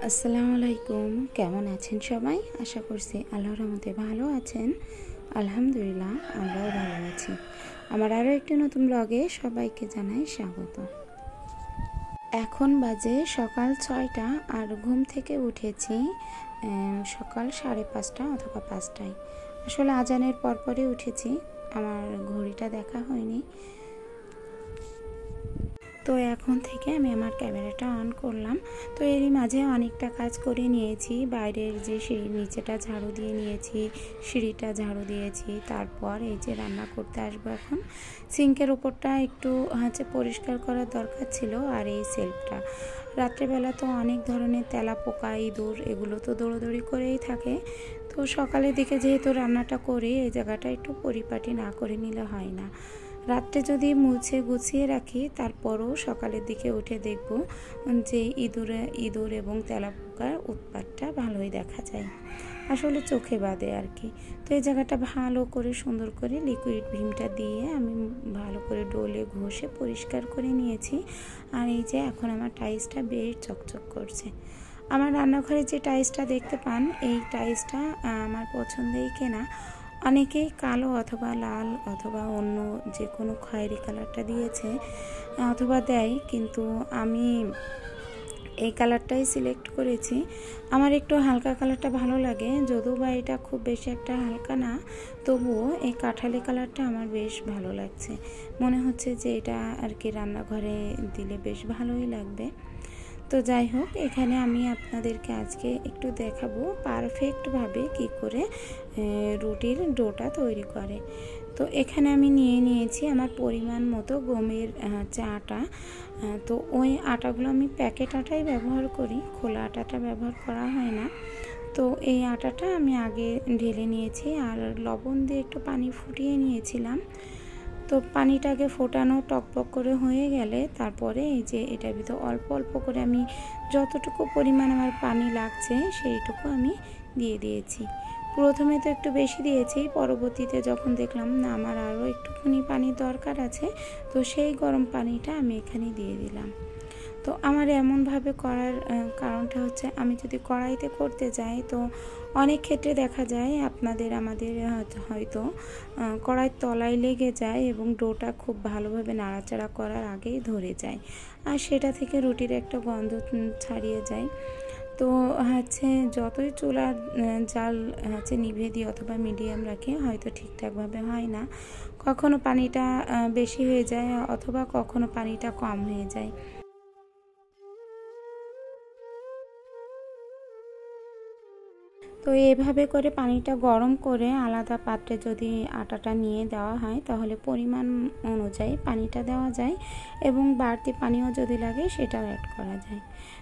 আসসালামু আলাইকুম। কেমন আছেন সবাই? আশা করছি আল্লাহর রহমতে ভালো আছেন। আলহামদুলিল্লাহ আমরাও ভালো আছি। আমার আরও একটি নতুন ব্লগে সবাইকে জানাই স্বাগত। এখন বাজে সকাল 6টা আর ঘুম থেকে উঠেছি সকাল 5:30 অথবা 5টায়। আসলে আজানের পরপরই উঠেছি, আমার ঘড়িটা দেখা হয়নি। তো এখন থেকে আমি আমার ক্যামেরাটা অন করলাম। তো এরই মাঝে অনেকটা কাজ করে নিয়েছি। বাইরের যে সিঁড়ির নিচেটা ঝাড়ু দিয়ে নিয়েছি, সিঁড়িটা ঝাড়ু দিয়েছি। তারপর এই যে রান্না করতে আসবো এখন। সিঙ্কের উপরটা একটু পরিষ্কার করার দরকার ছিল। আর এই সেলফটা রাত্রেবেলা তো অনেক ধরনের তেলাপোকা, ইঁদুর এগুলো তো দৌড়োদৌড়ি করেই থাকে। তো সকালের দিকে যেহেতু রান্নাটা করি, এই জায়গাটা একটু পরিপাটি না করে নিলে হয় না। রাত্রে যদি মুছে গুছিয়ে রাখি, তারপরও সকালের দিকে উঠে দেখব যে ইঁদুর এবং তেলাপোকার উৎপাতটা ভালোই দেখা যায়, আসলে চোখে বাঁধে আর কি। তো এই জায়গাটা ভালো করে সুন্দর করে লিকুইড ভিমটা দিয়ে আমি ভালো করে ডলে ঘষে পরিষ্কার করে নিয়েছি। আর এই যে এখন আমার টাইলসটা বেশ চকচক করছে। আমার রান্নাঘরে যে টাইলসটা দেখতে পান, এই টাইলসটা আমার পছন্দেই কেনা। অনেকেই কালো অথবা লাল অথবা অন্য যে কোনো খয়েরি কালারটা দিয়েছে অথবা দেয়, কিন্তু আমি এই কালারটাই সিলেক্ট করেছি। আমার একটু হালকা কালারটা ভালো লাগে, যদিও বা এটা খুব বেশি একটা হালকা না, তবুও এই কাঠালি কালারটা আমার বেশ ভালো লাগছে। মনে হচ্ছে যে এটা আর কি রান্নাঘরে দিলে বেশ ভালোই লাগবে। তো যাই হোক, এখানে আমি আপনাদেরকে আজকে একটু দেখাবো পারফেক্টভাবে কি করে রুটির ডোটা তৈরি করে। তো এখানে আমি নিয়েছি আমার পরিমাণ মতো গমের আটা। তো ওই আটাগুলো আমি প্যাকেট আটাই ব্যবহার করি, খোলা আটাটা ব্যবহার করা হয় না। তো এই আটাটা আমি আগে ঢেলে নিয়েছি আর লবণ দিয়ে একটু পানি ফুটিয়ে নিয়েছিলাম। তো পানিটাকে ফোটানো টকবক করে হয়ে গেলে তারপরে এই যে এটার ভিতর অল্প অল্প করে আমি যতটুকু পরিমাণ আমার পানি লাগছে সেইটুকু আমি দিয়ে দিয়েছি। প্রথমে তো একটু বেশি দিয়েছি, পরবর্তীতে যখন দেখলাম না আমার আরও একটুখানি পানির দরকার আছে, তো সেই গরম পানিটা আমি এখানে দিয়ে দিলাম। তো আমার এমনভাবে করার কারণটা হচ্ছে, আমি যদি কড়াইতে করতে যাই তো অনেক ক্ষেত্রে দেখা যায় আমাদের হয়তো কড়াইয়ের তলায় লেগে যায় এবং ডোটা খুব ভালোভাবে নাড়াচাড়া করার আগেই ধরে যায়, আর সেটা থেকে রুটির একটা গন্ধ ছাড়িয়ে যায়। তো যতই চুলার জাল নিভিয়ে দিই অথবা মিডিয়াম রাখি, হয়তো ঠিকঠাকভাবে হয় না। কখনো পানিটা বেশি হয়ে যায় অথবা কখনো পানিটা কম হয়ে যায়। তো এভাবে করে পানিটা গরম করে আলাদা পাত্রে যদি আটাটা নিয়ে দেওয়া হয়, তাহলে পরিমাণ অনুযায়ী পানিটা দেওয়া যায় এবং বাড়তি পানিও যদি লাগে সেটাও অ্যাড করা যায়।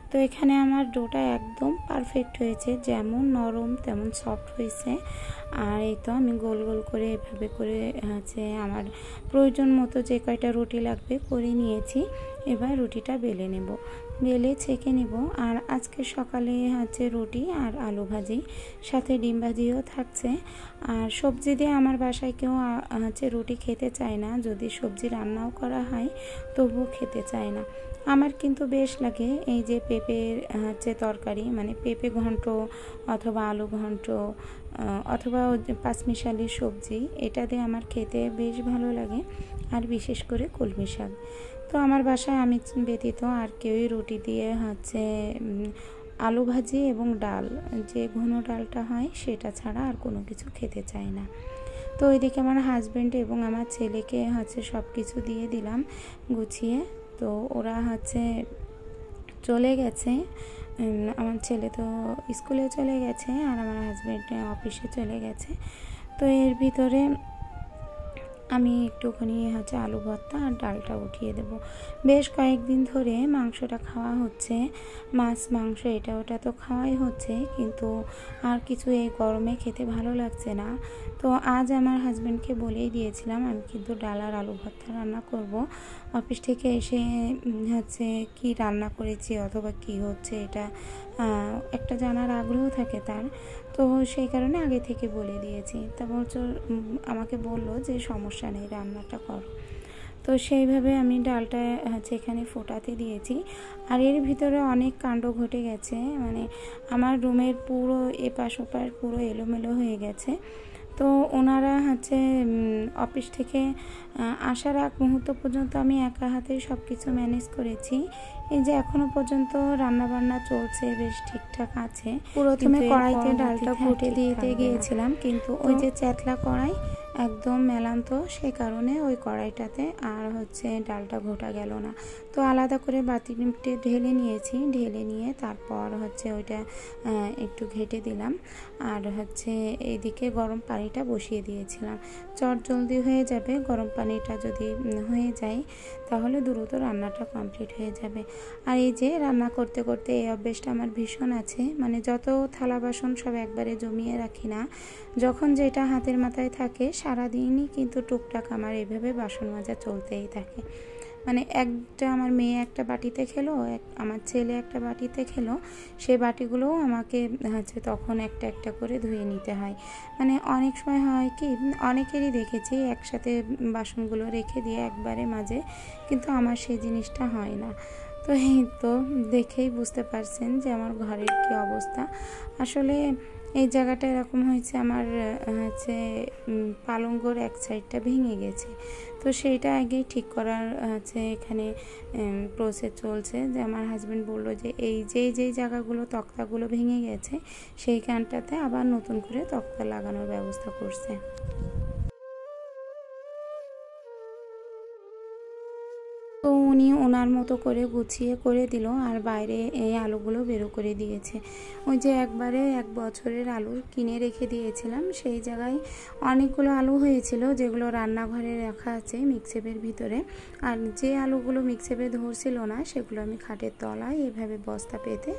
তো এখানে আমার ডোটা একদম পারফেক্ট হয়েছে, যেমন নরম তেমন সফট হয়েছে। আর এই তো আমি গোল গোল করে এভাবে করে আমার প্রয়োজন মতো যে কয়টা রুটি লাগবে করে নিয়েছি। এবার রুটিটা বেলে নেব, বেলে ছেঁকে নেব। আর আজকে সকালে রুটি আর আলু ভাজি, সাথে ডিম ভাজিও থাকছে। আর সবজি দিয়ে আমার বাসায় কেউ রুটি খেতে চায় না, যদি সবজি রান্নাও করা হয় তবুও খেতে চায় না। আমার কিন্তু বেশ লাগে এই যে পেঁপের তরকারি, মানে পেঁপে ঘন্ট অথবা আলু ঘন্ট অথবা পাঁচমিশালি সবজি, এটা দিয়ে আমার খেতে বেশ ভালো লাগে। আর বিশেষ করে কলমি শাক। তো আমার বাসায় আমি ব্যতীত আর কেউই রুটি দিয়ে আলু ভাজি এবং ডাল, যে ঘন ডালটা হয় সেটা ছাড়া আর কোনো কিছু খেতে চায় না। তো ওইদিকে আমার হাজব্যান্ড এবং আমার ছেলেকে সব কিছু দিয়ে দিলাম গুছিয়ে। তো ওরা চলে গেছে, আমার ছেলে তো স্কুলে চলে গেছে আর আমার হাজব্যান্ড অফিসে চলে গেছে। তো এর ভিতরে আমি একটুখানি আলু ভর্তা আর ডালটা উঠিয়ে দেব। বেশ কয়েকদিন ধরে মাংসটা খাওয়া হচ্ছে, মাছ মাংস এটা ওটা তো খাওয়াই হচ্ছে, কিন্তু আর কিছু এই গরমে খেতে ভালো লাগছে না। তো আজ আমার হাজব্যান্ডকে বলেই দিয়েছিলাম আমি কিন্তু ডাল আর আলু ভর্তা রান্না করব। অফিস থেকে এসে কি রান্না করেছি অথবা কি হচ্ছে এটা একটা জানার আগ্রহ থাকে তার। তো সেই কারণে আগে থেকে বলে দিয়েছি। তারপর আমাকে বললো যে সমস্যা নেই, রান্নাটা করো। তো সেইভাবে আমি ডালটা হচ্ছে এখানে ফোটাতে দিয়েছি। আর এর ভিতরে অনেক কাণ্ড ঘটে গেছে, মানে আমার রুমের পুরো এপাশ ওপাশ পুরো এলোমেলো হয়ে গেছে। তো ওনারা হচ্ছে অফিস থেকে আসার আগ মুহূর্ত পর্যন্ত আমি একা হাতেই সব কিছু ম্যানেজ করেছি। এই যে এখনো পর্যন্ত রান্নাবান্না চলছে, বেশ ঠিকঠাক আছে। প্রথমে কড়াইতে ডালটা ফুটে দিতে গিয়েছিলাম, কিন্তু ওই যে চ্যাতলা কড়াই একদম মেলান্ত, সেই কারণে ওই কড়াইটাতে আর হচ্ছে ডালটা ঘোটা গেল না। তো আলাদা করে বাটিতে ঢেলে নিয়েছি, ঢেলে নিয়ে তারপর হচ্ছে ওইটা একটু ঘেটে দিলাম। আর হচ্ছে এইদিকে গরম পানিটা বসিয়ে দিয়েছিলাম। চট জলদি হয়ে যাবে, গরম পানিটা যদি হয়ে যায় তাহলে দ্রুত রান্নাটা কমপ্লিট হয়ে যাবে। আর এই যে রান্না করতে করতে এই অভ্যেসটা আমার ভীষণ আছে, মানে যত থালা বাসন সব একবারে জমিয়ে রাখি না, যখন যেটা হাতের মাথায় থাকে সারাদিনই কিন্তু টুকটাক আমার এইভাবে বাসন মাজা চলতেই থাকে। মানে একটা আমার মেয়ে একটা বাটিতে খেলো, আমার ছেলে একটা বাটিতে খেলো, সেই বাটিগুলোও আমাকে হচ্ছে তখন একটা একটা করে ধুয়ে নিতে হয়। মানে অনেক সময় হয় কি, অনেকেরই দেখেছি একসাথে বাসনগুলো রেখে দিয়ে একবারে মাজে, কিন্তু আমার সেই জিনিসটা হয় না। তো এই তো দেখেই বুঝতে পারছেন যে আমার ঘরের কি অবস্থা। আসলে এই জায়গাটা এরকম হয়েছে, আমার হচ্ছে পালঙ্গর এক সাইডটা ভেঙে গেছে। তো সেইটা আগেই ঠিক করার হচ্ছে এখানে প্রসেস চলছে। যে আমার হাজব্যান্ড বললো যে এই যেই জায়গাগুলো তক্তাগুলো ভেঙে গেছে সেইখানটাতে আবার নতুন করে তক্তা লাগানোর ব্যবস্থা করছে। তো উনি ওনার মতো করে গুছিয়ে করে দিল, আর বাইরে এই আলুগুলো বেরো করে দিয়েছে। ওই যে একবারে 1 বছরের আলু কিনে রেখে দিয়েছিলাম, সেই জায়গায় অনেকগুলো আলু হয়েছিল যেগুলো রান্নাঘরে রাখা আছে মিক্সেপের ভিতরে। আর যে আলুগুলো মিক্সেপে ধরছিল না সেগুলো আমি খাটের তলায় এভাবে বস্তা পেতে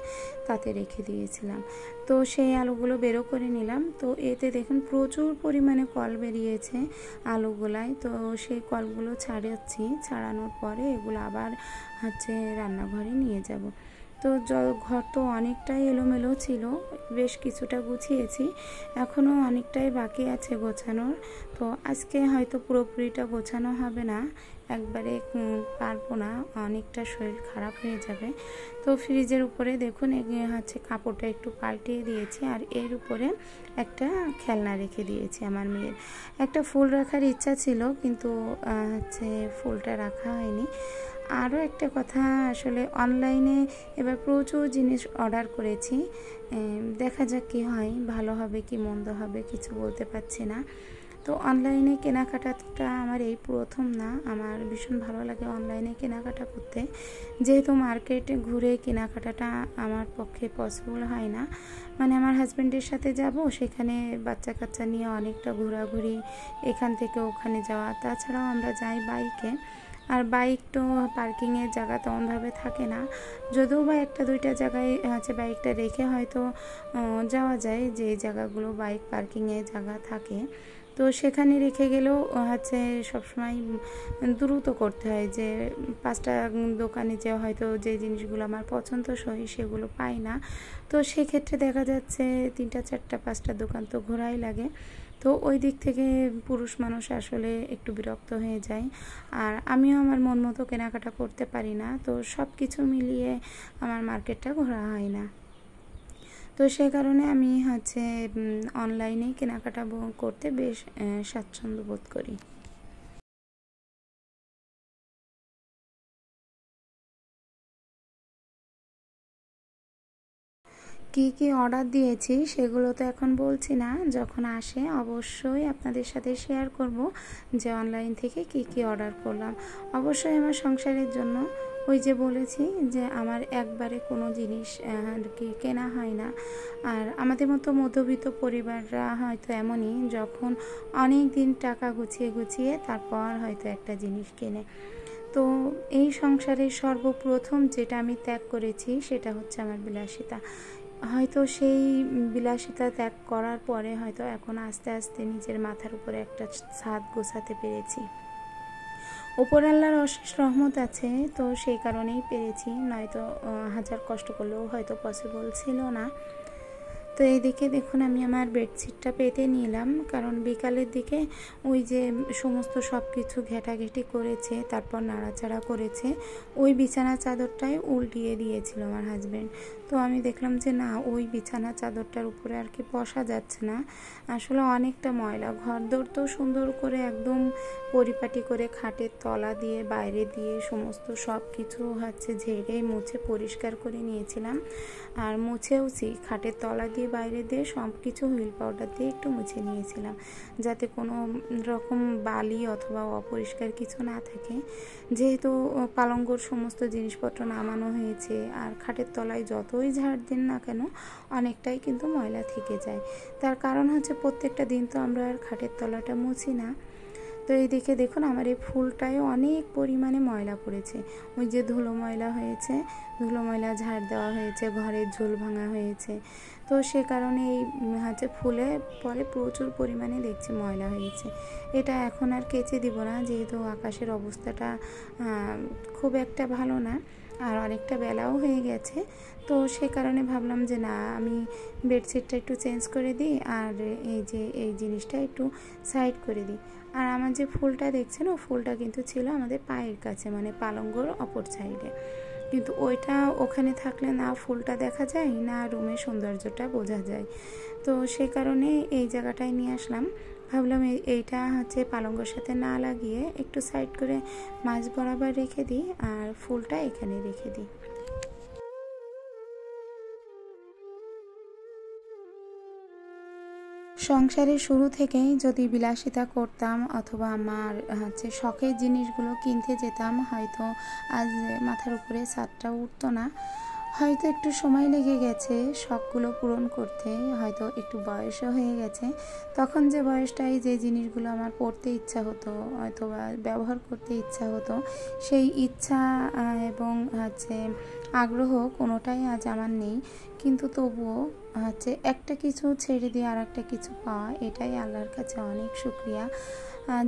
তাতে রেখে দিয়েছিলাম। তো সেই আলুগুলো বেরো করে নিলাম। তো এতে দেখুন প্রচুর পরিমাণে কল বেরিয়েছে আলুগুলায়। তো সেই কলগুলো ছাড়ানোর পরে এগুলো আবার হচ্ছে রান্নাঘরে নিয়ে যাব। তো ঘর তো অনেকটাই এলোমেলো ছিল, বেশ কিছুটা গুছিয়েছি, এখনও অনেকটাই বাকি আছে গোছানোর। তো আজকে হয়তো পুরোপুরিটা গোছানো হবে না, একবারে পারবো না, অনেকটা শরীর খারাপ হয়ে যাবে। তো ফ্রিজের উপরে দেখুন হচ্ছে কাপড়টা একটু পাল্টিয়ে দিয়েছি, আর এর উপরে একটা খেলনা রেখে দিয়েছি। আমার মেয়ের একটা ফুল রাখার ইচ্ছা ছিল, কিন্তু হচ্ছে ফুলটা রাখা হয়নি। আরও একটা কথা, আসলে অনলাইনে এবার প্রচুর জিনিস অর্ডার করেছি, দেখা যাক কী হয়, ভালো হবে কি মন্দ হবে কিছু বলতে পারছি না। তো অনলাইনে কেনাকাটাটা আমার এই প্রথম না, আমার ভীষণ ভালো লাগে অনলাইনে কেনাকাটা করতে। যেহেতু মার্কেটে ঘুরে কেনাকাটাটা আমার পক্ষে পসিবল হয় না, মানে আমার হাজব্যান্ডের সাথে যাব, সেখানে বাচ্চা কাচ্চা নিয়ে অনেকটা ঘোরাঘুরি, এখান থেকে ওখানে যাওয়া, তাছাড়াও আমরা যাই বাইকে, আর বাইক তো পার্কিংয়ের জায়গা তেমনভাবে থাকে না, যদিও বা 1-2টা জায়গায় হচ্ছে বাইকটা রেখে হয়তো যাওয়া যায়, যে জায়গাগুলো বাইক পার্কিংয়ের জায়গা থাকে। তো সেখানে রেখে গেলেও হচ্ছে সবসময় দ্রুত করতে হয়, যে 5টা দোকানে যে হয়তো যে জিনিসগুলো আমার পছন্দসই সেগুলো পাই না। তো সেক্ষেত্রে দেখা যাচ্ছে 3টা 4টা 5টা দোকান তো ঘোরাই লাগে। তো ওই দিক থেকে পুরুষ মানুষ আসলে একটু বিরক্ত হয়ে যায়, আর আমিও আমার মন মতো কেনাকাটা করতে পারি না। তো সব কিছু মিলিয়ে আমার মার্কেটটা ঘোরা হয় না। তো সে কারণে আমি হচ্ছে অনলাইনেই কেনাকাটা করতে বেশ স্বাচ্ছন্দ্য বোধ করি। কি কি অর্ডার দিয়েছি সেগুলো তো এখন বলছি না, যখন আসে অবশ্যই আপনাদের সাথে শেয়ার করব যে অনলাইন থেকে কি কি অর্ডার করলাম। অবশ্যই আমার সংসারের জন্য, ওই যে বলেছি যে আমার একবারে কোনো জিনিস কি কেনা হয় না। আর আমাদের মতো মধ্যবিত্ত পরিবাররা হয়তো এমনই, যখন অনেক দিন টাকা গুছিয়ে গুছিয়ে তারপর হয়তো একটা জিনিস কেনে। তো এই সংসারের সর্বপ্রথম যেটা আমি ত্যাগ করেছি সেটা হচ্ছে আমার বিলাসিতা। হয়তো সেই বিলাসিতা ত্যাগ করার পরে হয়তো এখন আস্তে আস্তে নিজের মাথার উপরে একটা ছাদ গোছাতে পেরেছি। ওপর আল্লাহর অশেষ রহমত আছে, তো সেই কারণেই পেরেছি, নয়তো হাজার কষ্ট করলেও হয়তো পসিবল ছিল না। তো এইদিকে দেখুন আমি আমার বেডশিটটা পেতে নিলাম, কারণ বিকালের দিকে ওই যে সমস্ত সব কিছু ঘেটাঘেটি করেছে, তারপর নাড়াচাড়া করেছে, ওই বিছানা চাদরটাই উল্টিয়ে দিয়েছিল আমার হাজব্যান্ড। তো আমি দেখলাম যে না, ওই বিছানা চাদরটার উপরে আর কি বসা যাচ্ছে না, আসলে অনেকটা ময়লা। ঘরদোর তো সুন্দর করে একদম পরিপাটি করে খাটের তলা দিয়ে বাইরে দিয়ে সমস্ত সব কিছু ঝেড়ে মুছে পরিষ্কার করে নিয়েছিলাম, আর মুছেওছি খাটের তলা দিয়ে বাইরে দিয়ে সব কিছু হুইল পাউডার দিয়ে একটু মুছে নিয়েছিলাম, যাতে কোনো রকম বালি অথবা অপরিষ্কার কিছু না থাকে। যেহেতু পালঙ্গর সমস্ত জিনিসপত্র নামানো হয়েছে, আর খাটের তলায় যতই ঝাড় দিন না কেন অনেকটাই কিন্তু ময়লা থেকে যায়। তার কারণ প্রত্যেকটা দিন তো আমরা আর খাটের তলাটা মুছি না। তো এইদিকে দেখুন আমার এই ফুলটায় অনেক পরিমাণে ময়লা পড়েছে, ওই যে ধুলো ময়লা হয়েছে, ধুলো ময়লা ঝাড় দেওয়া হয়েছে, ঘরের ঝোল ভাঙা হয়েছে। তো সে কারণে এই ফুলে পরে প্রচুর পরিমাণে দেখছি ময়লা হয়েছে। এটা এখন আর কেচে দিব না, যেহেতু আকাশের অবস্থাটা খুব একটা ভালো না, আর অনেকটা বেলাও হয়ে গেছে। তো সে কারণে ভাবলাম যে না, আমি বেডশিটটা একটু চেঞ্জ করে দিই, আর এই জিনিসটা একটু সাইড করে দিই। আর আমার যে ফুলটা দেখছেন, ও ফুলটা কিন্তু ছিল আমাদের পায়ের কাছে, মানে পালঙ্গর অপর সাইডে। কিন্তু ওইটা ওখানে থাকলে না ফুলটা দেখা যায় না রুমের সৌন্দর্যটা বোঝা যায়। তো সে কারণে এই জায়গাটায় নিয়ে আসলাম। ভাবলাম এইটা পালঙ্গর সাথে না লাগিয়ে একটু সাইড করে মাঝ বরাবর রেখে দিই, আর ফুলটা এখানে রেখে দিই। সংসারের শুরু থেকেই যদি বিলাসিতা করতাম অথবা আমার শখের জিনিসগুলো কিনতে যেতাম, হয়তো আজ মাথার উপরে ছাদটা উঠতো না। হয়তো একটু সময় লেগে গেছে শখগুলো পূরণ করতে, হয়তো একটু বয়সও হয়ে গেছে। তখন যে বয়সটায় যে জিনিসগুলো আমার পড়তে ইচ্ছা হতো অথবা ব্যবহার করতে ইচ্ছা হতো, সেই ইচ্ছা এবং আগ্রহ কোনোটাই আজ আমার নেই। কিন্তু তবুও একটা কিছু ছেড়ে দিয়ে আর একটা কিছু পাওয়া, এটাই আল্লাহর কাছে অনেক শুকরিয়া।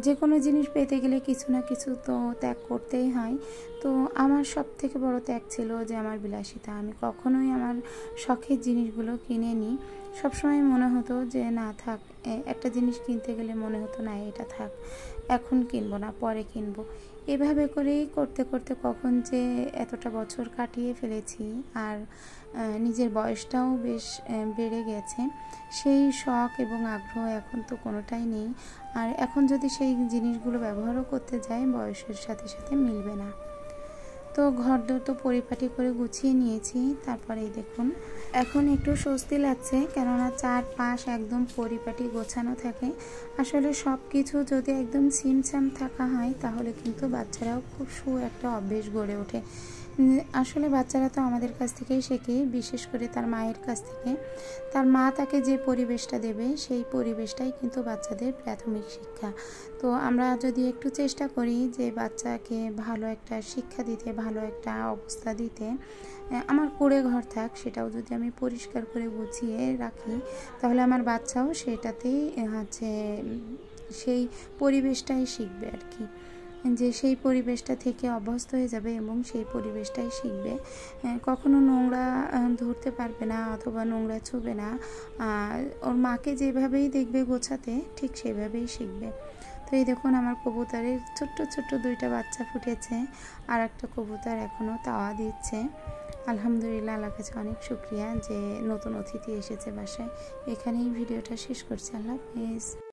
যে কোনো জিনিস পেতে গেলে কিছু না কিছু তো ত্যাগ করতেই হয়। তো আমার সব থেকে বড় ত্যাগ ছিল যে আমার বিলাসিতা। আমি কখনোই আমার শখের জিনিসগুলো কিনে নিই। সবসময় মনে হতো যে না থাক, একটা জিনিস কিনতে গেলে মনে হতো না এটা থাক, এখন কিনবো না, পরে কিনবো। এভাবে করেই করতে করতে কখন যে এতটা বছর কাটিয়ে ফেলেছি, আর নিজের বয়সটাও বেশ বেড়ে গেছে। সেই শখ এবং আগ্রহ এখন তো কোনোটাই নেই, আর এখন যদি সেই জিনিসগুলো ব্যবহারও করতে যাই বয়সের সাথে সাথে মিলবে না। তো ঘরদোর তো পরিপাটি করে গুছিয়ে নিয়েছি। তারপরেই দেখুন এখন একটু স্বস্তি লাগছে, কেননা চারপাশ একদম পরিপাটি গোছানো থাকে। আসলে সব কিছু যদি একদম ছিমছাম থাকা হয় তাহলে কিন্তু বাচ্চারাও খুব একটা অভ্যেস গড়ে ওঠে। আসলে বাচ্চারা তো আমাদের কাছ থেকেই শেখে, বিশেষ করে তার মায়ের কাছ থেকে। তার মা তাকে যে পরিবেশটা দেবে সেই পরিবেশটাই কিন্তু বাচ্চাদের প্রাথমিক শিক্ষা। তো আমরা যদি একটু চেষ্টা করি যে বাচ্চাকে ভালো একটা শিক্ষা দিতে, ভালো একটা অবস্থা দিতে, আমার কুঁড়ে ঘর থাক সেটাও যদি আমি পরিষ্কার করে গুছিয়ে রাখি, তাহলে আমার বাচ্চাও সেটাতেই সেই পরিবেশটাই শিখবে আর কি, যে সেই পরিবেশটা থেকে অভ্যস্ত হয়ে যাবে এবং সেই পরিবেশটাই শিখবে। কখনো নোংরা ধরতে পারবে না অথবা নোংরা ছুবে না, ওর মাকে যেভাবেই দেখবে গোছাতে ঠিক সেভাবেই শিখবে। তো এই দেখুন আমার কবুতরের ছোট্ট ছোট্ট 2টা বাচ্চা ফুটেছে, আর একটা কবুতর এখনও তাওয়া দিচ্ছে। আলহামদুলিল্লাহ, আল্লাহর কাছে অনেক শুকরিয়া যে নতুন অতিথি এসেছে বাসায়। এখানেই ভিডিওটা শেষ করছি। আল্লাহ হাফেজ।